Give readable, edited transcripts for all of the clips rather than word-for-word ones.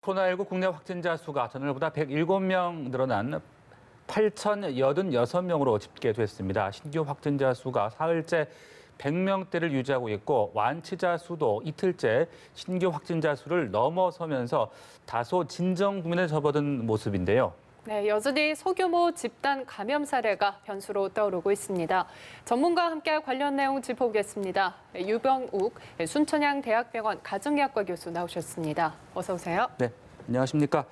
코로나19 국내 확진자 수가 전날보다 107명 늘어난 8,086명으로 집계됐습니다. 신규 확진자 수가 사흘째 100명대를 유지하고 있고 완치자 수도 이틀째 신규 확진자 수를 넘어서면서 다소 진정 국면에 접어든 모습인데요. 네, 여전히 소규모 집단 감염 사례가 변수로 떠오르고 있습니다. 전문가와 함께 관련 내용 짚어보겠습니다. 유병욱 순천향대학병원 가정의학과 교수 나오셨습니다. 어서 오세요. 네, 안녕하십니까.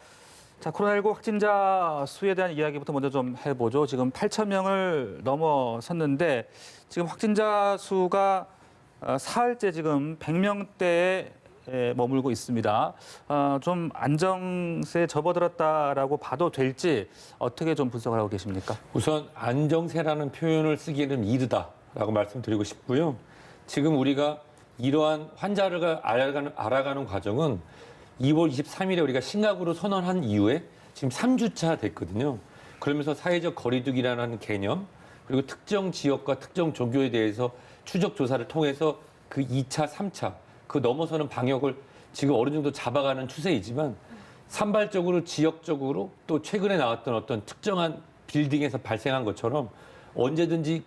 자, 코로나19 확진자 수에 대한 이야기부터 먼저 좀 해보죠. 지금 8,000명을 넘어섰는데 지금 확진자 수가 사흘째 지금 100명대에 머물고 있습니다. 좀 안정세에 접어들었다라고 봐도 될지 어떻게 좀 분석을 하고 계십니까? 우선 안정세라는 표현을 쓰기에는 이르다라고 말씀드리고 싶고요. 지금 우리가 이러한 환자를 알아가는 과정은 2월 23일에 우리가 심각으로 선언한 이후에 지금 3주차 됐거든요. 그러면서 사회적 거리두기라는 개념, 그리고 특정 지역과 특정 종교에 대해서 추적 조사를 통해서 그 2차, 3차, 그 넘어서는 방역을 지금 어느 정도 잡아가는 추세이지만 산발적으로 지역적으로 또 최근에 나왔던 어떤 특정한 빌딩에서 발생한 것처럼 언제든지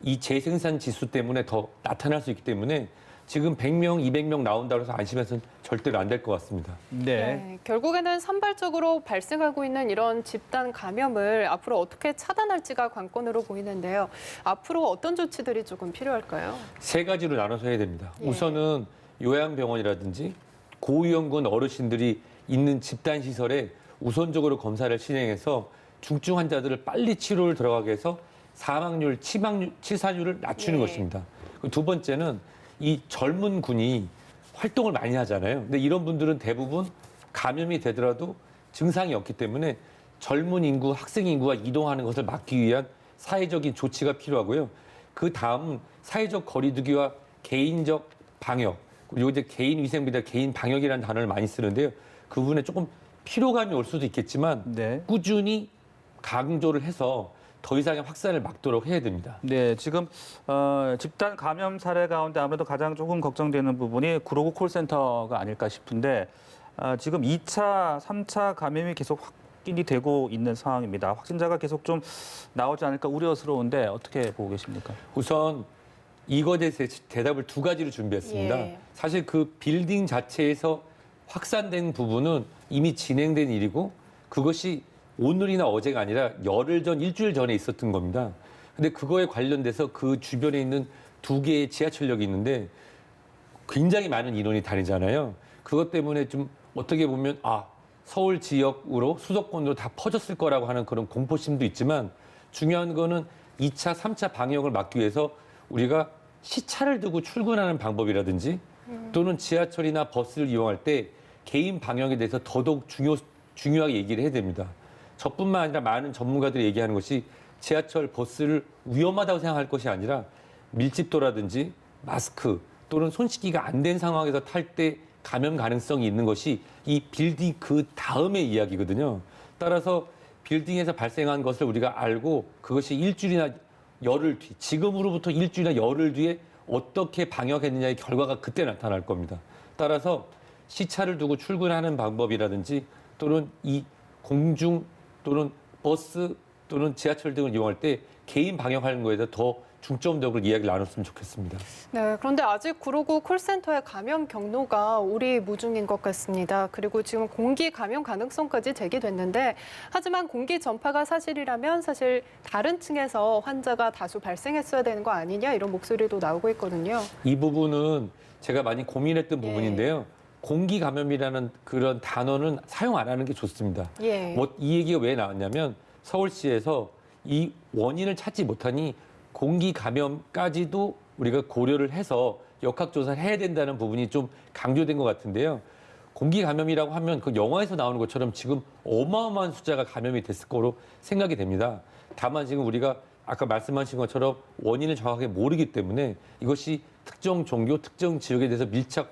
이 재생산 지수 때문에 더 나타날 수 있기 때문에 지금 100명, 200명 나온다고 해서 안심해서는 절대로 안 될 것 같습니다. 네, 결국에는 산발적으로 발생하고 있는 이런 집단 감염을 앞으로 어떻게 차단할지가 관건으로 보이는데요. 앞으로 어떤 조치들이 조금 필요할까요? 세 가지로 나눠서 해야 됩니다. 예. 우선은 요양병원이라든지 고위험군 어르신들이 있는 집단시설에 우선적으로 검사를 진행해서 중증 환자들을 빨리 치료를 들어가게 해서 사망률, 치사율을 낮추는 예. 것입니다. 두 번째는 이 젊은 군이 활동을 많이 하잖아요. 근데 이런 분들은 대부분 감염이 되더라도 증상이 없기 때문에 젊은 인구, 학생 인구가 이동하는 것을 막기 위한 사회적인 조치가 필요하고요. 그 다음 사회적 거리두기와 개인적 방역, 그리고 이제 개인 위생보다 개인 방역이라는 단어를 많이 쓰는데요. 그 부분에 조금 피로감이 올 수도 있겠지만 네. 꾸준히 강조를 해서 더 이상의 확산을 막도록 해야 됩니다. 네, 지금 집단 감염 사례 가운데 아무래도 가장 조금 걱정되는 부분이 959 콜센터가 아닐까 싶은데 지금 2차, 3차 감염이 계속 확인이 되고 있는 상황입니다. 확진자가 계속 좀 나오지 않을까 우려스러운데 어떻게 보고 계십니까? 우선 이거에 대해서 대답을 두 가지로 준비했습니다. 예. 사실 그 빌딩 자체에서 확산된 부분은 이미 진행된 일이고 그것이 오늘이나 어제가 아니라 열흘 전, 일주일 전에 있었던 겁니다. 근데 그거에 관련돼서 그 주변에 있는 두 개의 지하철역이 있는데 굉장히 많은 인원이 다니잖아요. 그것 때문에 좀 어떻게 보면 서울 지역으로 수도권으로 다 퍼졌을 거라고 하는 그런 공포심도 있지만 중요한 거는 2차, 3차 방역을 막기 위해서 우리가 시차를 두고 출근하는 방법이라든지 또는 지하철이나 버스를 이용할 때 개인 방역에 대해서 더더욱 중요하게 얘기를 해야 됩니다. 저뿐만 아니라 많은 전문가들이 얘기하는 것이 지하철, 버스를 위험하다고 생각할 것이 아니라 밀집도라든지 마스크 또는 손 씻기가 안 된 상황에서 탈 때 감염 가능성이 있는 것이 이 빌딩 그 다음의 이야기거든요. 따라서 빌딩에서 발생한 것을 우리가 알고 그것이 일주일이나 열흘 뒤, 지금으로부터 일주일이나 열흘 뒤에 어떻게 방역했느냐의 결과가 그때 나타날 겁니다. 따라서 시차를 두고 출근하는 방법이라든지 또는 이 공중 또는 버스 또는 지하철 등을 이용할 때 개인 방역하는 거에 대해서 더 중점적으로 이야기를 나눴으면 좋겠습니다. 네, 그런데 아직 959 콜센터의 감염 경로가 오리무중인 것 같습니다. 그리고 지금 공기 감염 가능성까지 제기됐는데 하지만 공기 전파가 사실이라면 사실 다른 층에서 환자가 다수 발생했어야 되는 거 아니냐 이런 목소리도 나오고 있거든요. 이 부분은 제가 많이 고민했던 예. 부분인데요. 공기 감염이라는 그런 단어는 사용 안 하는 게 좋습니다. 예. 이 얘기가 왜 나왔냐면 서울시에서 이 원인을 찾지 못하니 공기 감염까지도 우리가 고려를 해서 역학조사를 해야 된다는 부분이 좀 강조된 것 같은데요. 공기 감염이라고 하면 그 영화에서 나오는 것처럼 지금 어마어마한 숫자가 감염이 됐을 거로 생각이 됩니다. 다만 지금 우리가 아까 말씀하신 것처럼 원인을 정확하게 모르기 때문에 이것이 특정 종교, 특정 지역에 대해서 밀착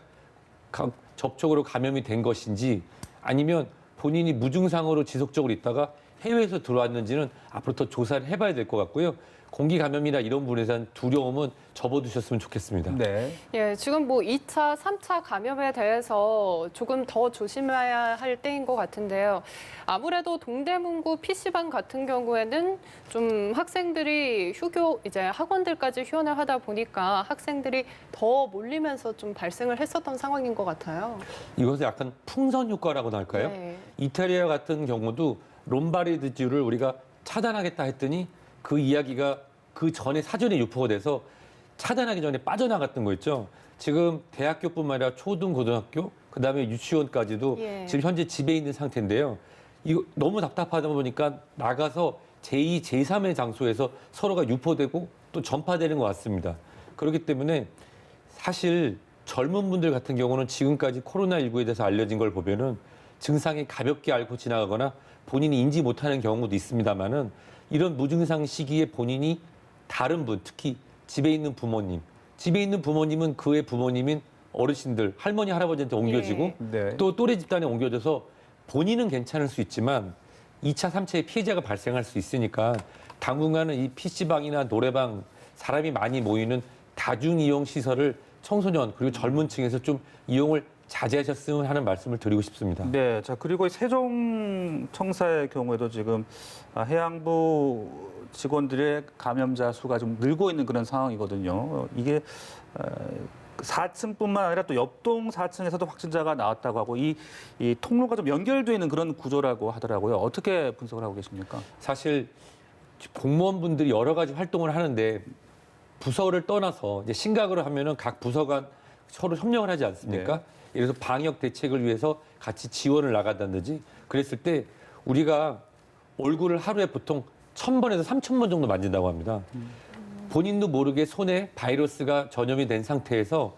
접촉으로 감염이 된 것인지 아니면 본인이 무증상으로 지속적으로 있다가 해외에서 들어왔는지는 앞으로 더 조사를 해봐야 될 것 같고요. 공기 감염이나 이런 부분에 대한 두려움은 접어두셨으면 좋겠습니다. 네. 예, 지금 뭐 2차, 3차 감염에 대해서 조금 더 조심해야 할 때인 것 같은데요. 아무래도 동대문구 PC방 같은 경우에는 좀 학생들이 이제 학원들까지 휴원을 하다 보니까 학생들이 더 몰리면서 좀 발생을 했었던 상황인 것 같아요. 이것은 약간 풍선 효과라고나 할까요? 네. 이탈리아 같은 경우도 롬바르디주를 우리가 차단하겠다 했더니 그 이야기가 그 전에 사전에 유포가 돼서 차단하기 전에 빠져나갔던 거 있죠. 지금 대학교뿐만 아니라 초등, 고등학교, 그다음에 유치원까지도 예. 지금 현재 집에 있는 상태인데요. 이거 너무 답답하다 보니까 나가서 제2, 제3의 장소에서 서로가 유포되고 또 전파되는 것 같습니다. 그렇기 때문에 사실 젊은 분들 같은 경우는 지금까지 코로나19에 대해서 알려진 걸 보면은 증상이 가볍게 앓고 지나가거나 본인이 인지 못하는 경우도 있습니다만은 이런 무증상 시기에 본인이 다른 분, 특히 집에 있는 부모님은 그의 부모님인 어르신들, 할머니, 할아버지한테 옮겨지고 예. 네. 또 또래 집단에 옮겨져서 본인은 괜찮을 수 있지만 2차, 3차의 피해자가 발생할 수 있으니까 당분간은 이 PC방이나 노래방, 사람이 많이 모이는 다중이용 시설을 청소년 그리고 젊은 층에서 좀 이용을 자제하셨으면 하는 말씀을 드리고 싶습니다. 네, 자 그리고 이 세종청사의 경우에도 지금 해양부 직원들의 감염자 수가 좀 늘고 있는 그런 상황이거든요. 이게 4층뿐만 아니라 또 옆동 4층에서도 확진자가 나왔다고 하고 이 통로가 좀 연결되어 있는 그런 구조라고 하더라고요. 어떻게 분석을 하고 계십니까? 사실 공무원분들이 여러 가지 활동을 하는데 부서를 떠나서 이제 심각으로 하면은 각 부서가 서로 협력을 하지 않습니까? 네. 예를 들어서 방역 대책을 위해서 같이 지원을 나간다든지 그랬을 때 우리가 얼굴을 하루에 보통 1,000번에서 3,000번 정도 만진다고 합니다. 본인도 모르게 손에 바이러스가 전염이 된 상태에서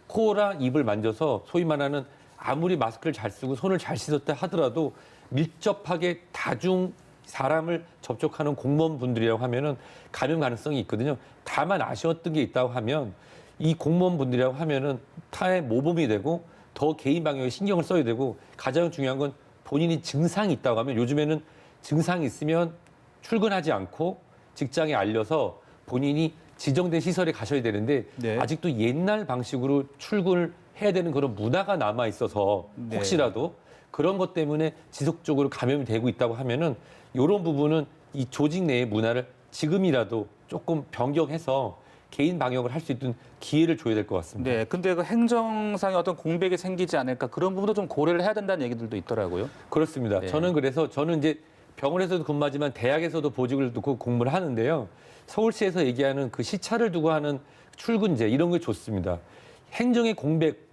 코나 입을 만져서 소위 말하는 아무리 마스크를 잘 쓰고 손을 잘 씻었다 하더라도 밀접하게 다중 사람을 접촉하는 공무원분들이라고 하면은 감염 가능성이 있거든요. 다만 아쉬웠던 게 있다고 하면 이 공무원분들이라고 하면은 타의 모범이 되고 더 개인 방역에 신경을 써야 되고 가장 중요한 건 본인이 증상이 있다고 하면 요즘에는 증상이 있으면 출근하지 않고 직장에 알려서 본인이 지정된 시설에 가셔야 되는데 네. 아직도 옛날 방식으로 출근을 해야 되는 그런 문화가 남아 있어서 네. 혹시라도 그런 것 때문에 지속적으로 감염이 되고 있다고 하면은 이런 부분은 이 조직 내의 문화를 지금이라도 조금 변경해서 개인 방역을 할 수 있는 기회를 줘야 될 것 같습니다. 네, 근데 그 행정상의 어떤 공백이 생기지 않을까 그런 부분도 좀 고려를 해야 된다는 얘기들도 있더라고요. 그렇습니다. 네. 저는 이제 병원에서도 근무하지만 대학에서도 보직을 두고 공부를 하는데요. 서울시에서 얘기하는 그 시차를 두고 하는 출근제 이런 게 좋습니다. 행정의 공백,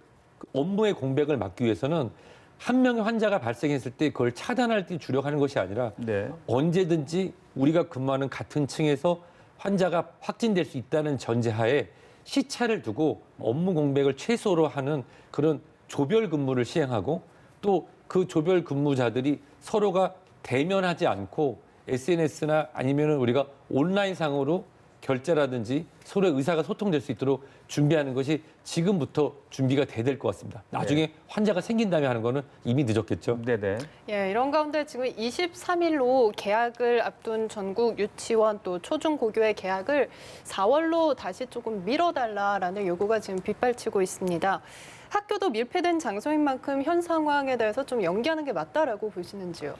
업무의 공백을 막기 위해서는 한 명의 환자가 발생했을 때 그걸 차단할 때 주력하는 것이 아니라 네. 언제든지 우리가 근무하는 같은 층에서 환자가 확진될 수 있다는 전제하에 시차를 두고 업무 공백을 최소로 하는 그런 조별 근무를 시행하고 또 그 조별 근무자들이 서로가 대면하지 않고 SNS나 아니면 우리가 온라인상으로 결제라든지 서로의 의사가 소통될 수 있도록 준비하는 것이 지금부터 준비가 돼야 될 것 같습니다. 나중에 환자가 생긴 다음에 하는 거는 이미 늦었겠죠. 네네. 예, 이런 가운데 지금 23일로 개학을 앞둔 전국 유치원 또 초중고교의 개학을 4월로 다시 조금 미뤄달라라는 요구가 지금 빗발치고 있습니다. 학교도 밀폐된 장소인 만큼 현 상황에 대해서 좀 연기하는 게 맞다라고 보시는지요?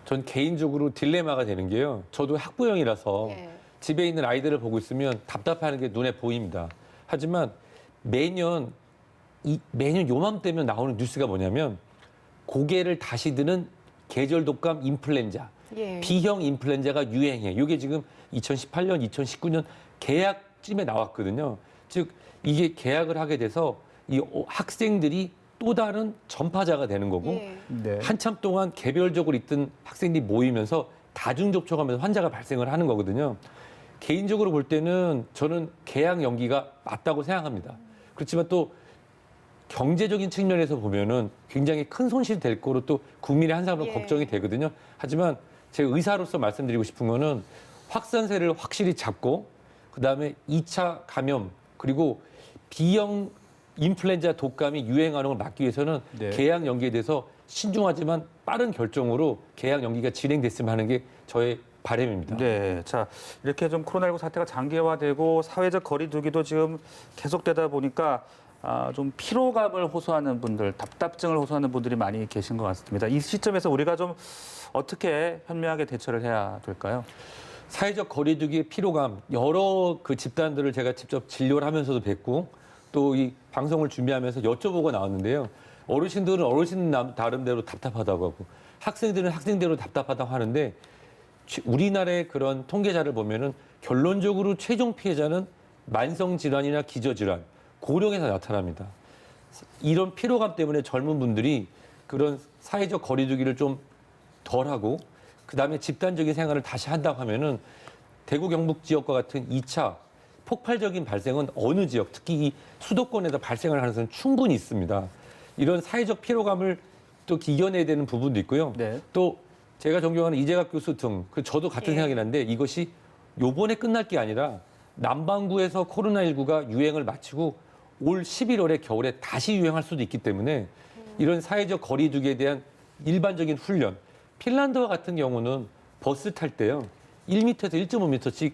전 개인적으로 딜레마가 되는 게요. 저도 학부형이라서 예. 집에 있는 아이들을 보고 있으면 답답하는 게 눈에 보입니다. 하지만 매년 요맘때면 나오는 뉴스가 뭐냐면 고개를 다시 드는 계절 독감 인플루엔자, 예. B형 인플루엔자가 유행해. 이게 지금 2018년, 2019년 개학쯤에 나왔거든요. 즉 이게 개학을 하게 돼서 이 학생들이 또 다른 전파자가 되는 거고 예. 네. 한참 동안 개별적으로 있던 학생들이 모이면서 다중 접촉하면서 환자가 발생을 하는 거거든요. 개인적으로 볼 때는 저는 개학 연기가 맞다고 생각합니다. 그렇지만 또 경제적인 측면에서 보면은 굉장히 큰 손실이 될 거로 또 국민의 한 사람으로 예. 걱정이 되거든요. 하지만 제가 의사로서 말씀드리고 싶은 거는 확산세를 확실히 잡고 그다음에 2차 감염 그리고 B형 인플루엔자 독감이 유행하는 걸 막기 위해서는 네. 개학 연기에 대해서 신중하지만 빠른 결정으로 계약 연기가 진행됐으면 하는 게 저의 바람입니다. 네, 자 이렇게 좀 코로나19 사태가 장기화되고 사회적 거리두기도 지금 계속되다 보니까 좀 피로감을 호소하는 분들, 답답증을 호소하는 분들이 많이 계신 것 같습니다. 이 시점에서 우리가 좀 어떻게 현명하게 대처를 해야 될까요? 사회적 거리두기의 피로감, 여러 그 집단들을 제가 직접 진료를 하면서도 뵙고 또 이 방송을 준비하면서 여쭤보고 나왔는데요. 어르신들은 어르신 나름대로 답답하다고 하고 학생들은 학생대로 답답하다고 하는데 우리나라의 그런 통계자를 보면은 결론적으로 최종 피해자는 만성 질환이나 기저질환, 고령에서 나타납니다. 이런 피로감 때문에 젊은 분들이 그런 사회적 거리두기를 좀 덜하고 그다음에 집단적인 생활을 다시 한다고 하면은 대구 경북 지역과 같은 2차 폭발적인 발생은 어느 지역, 특히 이 수도권에서 발생할 가능성은 충분히 있습니다. 이런 사회적 피로감을 또 이겨내야 되는 부분도 있고요. 네. 또 제가 존경하는 이재갑 교수 등 저도 같은 생각이 나는데 이것이 요번에 끝날 게 아니라 남반구에서 코로나19가 유행을 마치고 올 11월에 겨울에 다시 유행할 수도 있기 때문에 이런 사회적 거리두기에 대한 일반적인 훈련, 핀란드와 같은 경우는 버스 탈 때요 1m에서 1.5m씩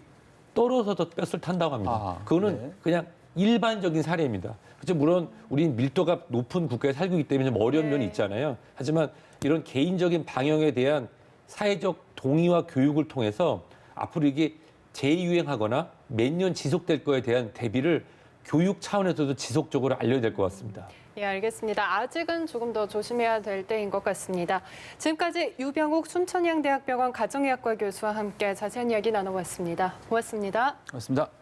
떨어져서 버스를 탄다고 합니다. 그거는 네. 그냥 일반적인 사례입니다. 그렇죠. 물론 우리는 밀도가 높은 국가에 살고 있기 때문에 좀 어려운 면이 있잖아요. 하지만 이런 개인적인 방역에 대한 사회적 동의와 교육을 통해서 앞으로 이게 재유행하거나 몇 년 지속될 거에 대한 대비를 교육 차원에서도 지속적으로 알려야 될 것 같습니다. 예, 알겠습니다. 아직은 조금 더 조심해야 될 때인 것 같습니다. 지금까지 유병욱 순천향대학병원 가정의학과 교수와 함께 자세한 이야기 나눠봤습니다. 고맙습니다. 고맙습니다.